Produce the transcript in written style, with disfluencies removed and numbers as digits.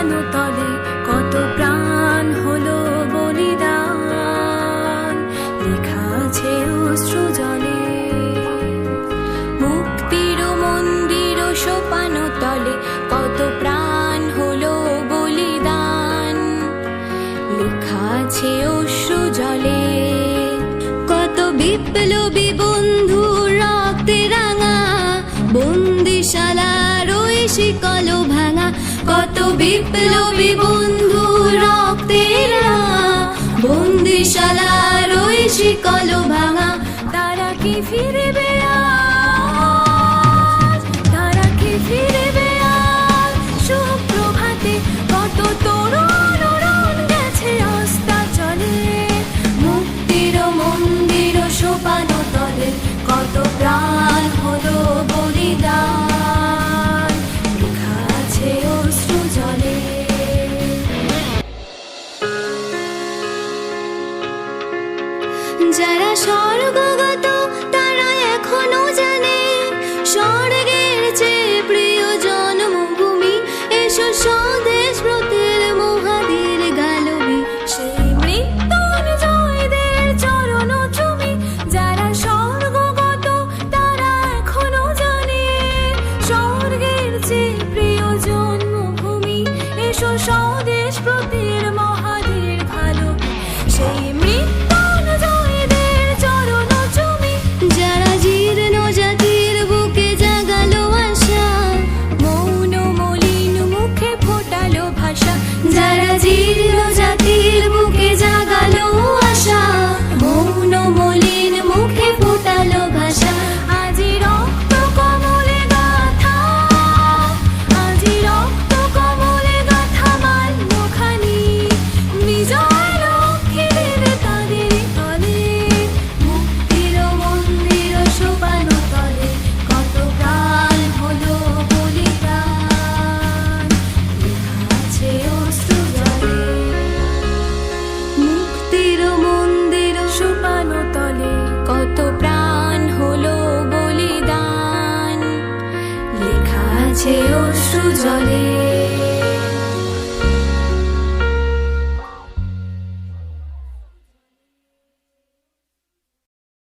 সোপানো তলে কত প্রাণ হলো বলিদান, লেখা আছে অশ্রু জলে। মুক্তির মন্দির সোপানো তলে কত প্রাণ হলো বলিদান, লেখা আছে অশ্রু জলে। কত বিপ্লবী বন্ধু রক্তে রাঙা, বন্দিশালার ওই শিকল ভাঙা। কত বিপ্লবী বন্ধু রক্তে রাঙা, বন্দিশালার ওই শিকল ভাঙা। তারা কি ফিরবে আজ, তারা কি ফিরবে আজ সুপ্রভাতে? কত তরুণ উড়ন গেছে অস্তাচলে, মুক্তির মন্দির সোপানো তলে কত প্রাণ হলো বলিদান, লেখা আছে অশ্রু জলে। যারা স্বর্গগত তারা এখনো জানে, স্বর্গের চেয়ে প্রিয় জন্মভূমি। এসো স্বদেশ ব্রতের মহাদের গালবি, সেই মৃত্যুঞ্জয়দের চরণ চুমি। যারা স্বর্গগত তারা এখনো জানে, স্বর্গের চেয়ে প্রিয় জন্মভূমি। এসো স্বদেশ ব্রতের মহাদের গালবি, সেই মৃত্যুঞ্জয়দের চরণ চুমি। যারা জীর্ণ জাতির বুকে জাগালো আশা, মৌন মলিন মুখে ফোটালো ভাষা। যারা জীর্ণ জাতির বুকে জাগালো আশা, মৌন মলিন মুখে ফোটালো ভাষা। আজি রক্ত কমলে গাথা, আজি রক্ত কমলে গাথা মাল্যখানি। বিজয় লক্ষ্মী দেবে তাদের তলে, মুক্তির মন্দির সোপানো তলে কত প্রাণ হলো বলিদান, লেখা আছে অশ্রু জলে। মুক্তির মন্দির সোপানো তলে কত প্রাণ হলো বলিদান, লেখা আছে অশ্রু জলে।